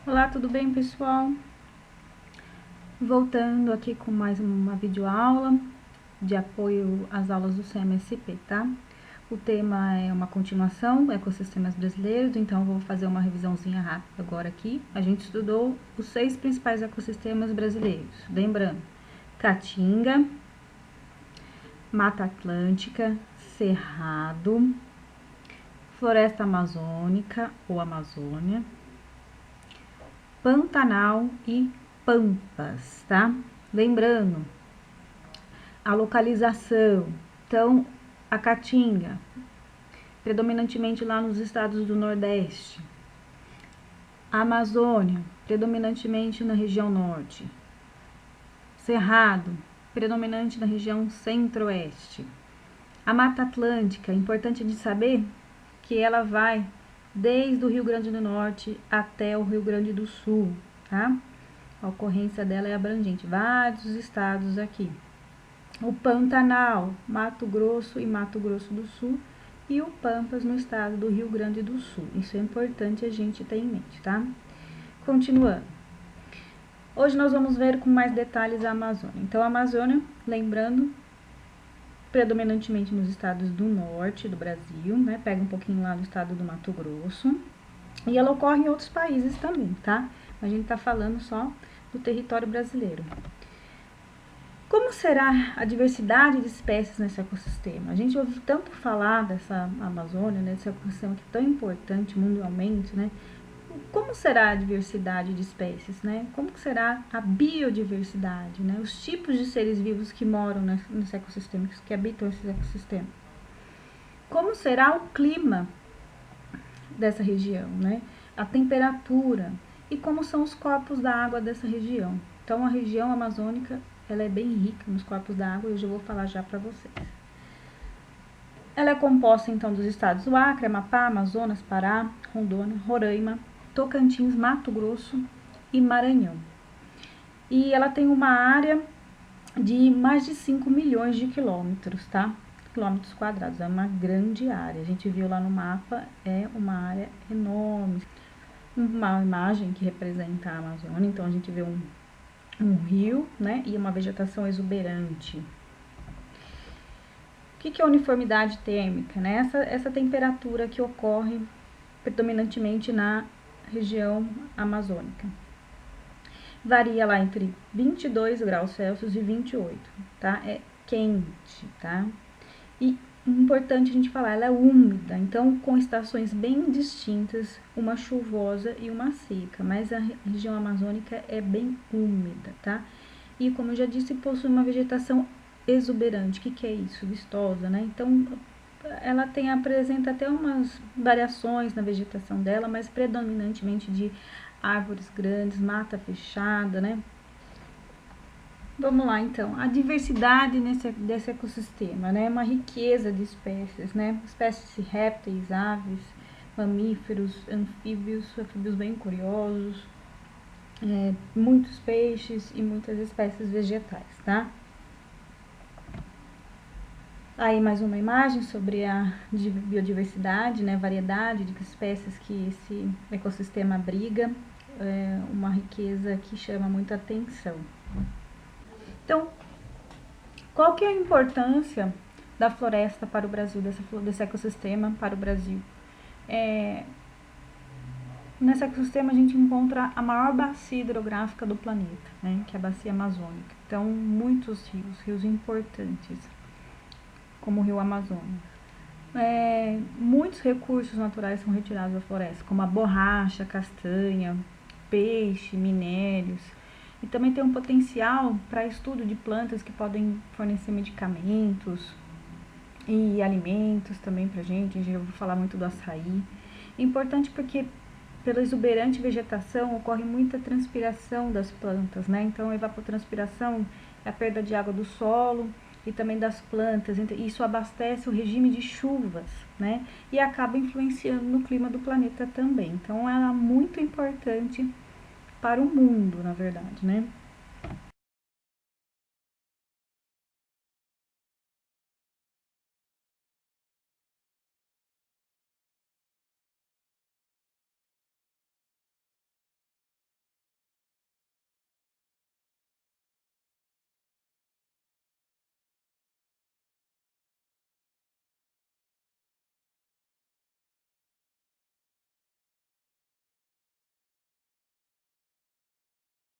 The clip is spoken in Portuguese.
Olá, tudo bem, pessoal? Voltando aqui com mais uma videoaula de apoio às aulas do CMSP, tá? O tema é uma continuação, ecossistemas brasileiros, então eu vou fazer uma revisãozinha rápida agora aqui. A gente estudou os 6 principais ecossistemas brasileiros, lembrando, Caatinga, Mata Atlântica, Cerrado, Floresta Amazônica ou Amazônia, Pantanal e Pampas, tá? Lembrando, a localização, então, a Caatinga, predominantemente lá nos estados do Nordeste. A Amazônia, predominantemente na região Norte. Cerrado, predominante na região Centro-Oeste. A Mata Atlântica, importante de saber que ela vai desde o Rio Grande do Norte até o Rio Grande do Sul, tá? A ocorrência dela é abrangente, vários estados aqui. O Pantanal, Mato Grosso e Mato Grosso do Sul, e o Pampas no estado do Rio Grande do Sul. Isso é importante a gente ter em mente, tá? Continuando. Hoje nós vamos ver com mais detalhes a Amazônia. Então, a Amazônia, lembrando, predominantemente nos estados do norte do Brasil, né? Pega um pouquinho lá do estado do Mato Grosso. E ela ocorre em outros países também, tá? A gente tá falando só do território brasileiro. Como será a diversidade de espécies nesse ecossistema? A gente ouve tanto falar dessa Amazônia, né, desse ecossistema que é tão importante mundialmente, né? Como será a diversidade de espécies, né? Como será a biodiversidade, né? Os tipos de seres vivos que moram nesse ecossistema, que habitam esse ecossistema. Como será o clima dessa região, né? A temperatura e como são os corpos da água dessa região. Então, a região amazônica, ela é bem rica nos corpos da água e eu já vou falar já para vocês. Ela é composta, então, dos estados do Acre, Amapá, Amazonas, Pará, Rondônia, Roraima, Tocantins, Mato Grosso e Maranhão. E ela tem uma área de mais de 5 milhões de quilômetros, tá? Quilômetros quadrados, é uma grande área. A gente viu lá no mapa, é uma área enorme. Uma imagem que representa a Amazônia, então a gente vê um rio, né, e uma vegetação exuberante. O que é a uniformidade térmica, né? Essa temperatura que ocorre predominantemente na região amazônica. Varia lá entre 22 graus Celsius e 28, tá? É quente, tá? E importante a gente falar, ela é úmida, então com estações bem distintas, uma chuvosa e uma seca, mas a região amazônica é bem úmida, tá? E como eu já disse, possui uma vegetação exuberante. O que é isso? Vistosa, né? Então, ela apresenta até umas variações na vegetação dela, mas predominantemente de árvores grandes, mata fechada, né? Vamos lá, então. A diversidade desse ecossistema, né? Uma riqueza de espécies, né? Espécies de répteis, aves, mamíferos, anfíbios bem curiosos, muitos peixes e muitas espécies vegetais, tá? Aí mais uma imagem sobre a biodiversidade, né? Variedade de espécies que esse ecossistema abriga, uma riqueza que chama muita atenção. Então, qual que é a importância da floresta para o Brasil, desse ecossistema para o Brasil? Nesse ecossistema a gente encontra a maior bacia hidrográfica do planeta, né, que é a bacia amazônica. Então, muitos rios importantes, como o rio Amazonas. Muitos recursos naturais são retirados da floresta, como a borracha, castanha, peixe, minérios. E também tem um potencial para estudo de plantas que podem fornecer medicamentos e alimentos também pra gente. Eu vou falar muito do açaí. É importante porque pela exuberante vegetação ocorre muita transpiração das plantas, né? Então, a evapotranspiração é a perda de água do solo e também das plantas. Isso abastece o regime de chuvas, né? E acaba influenciando no clima do planeta também. Então, ela é muito importante para o mundo, na verdade, né?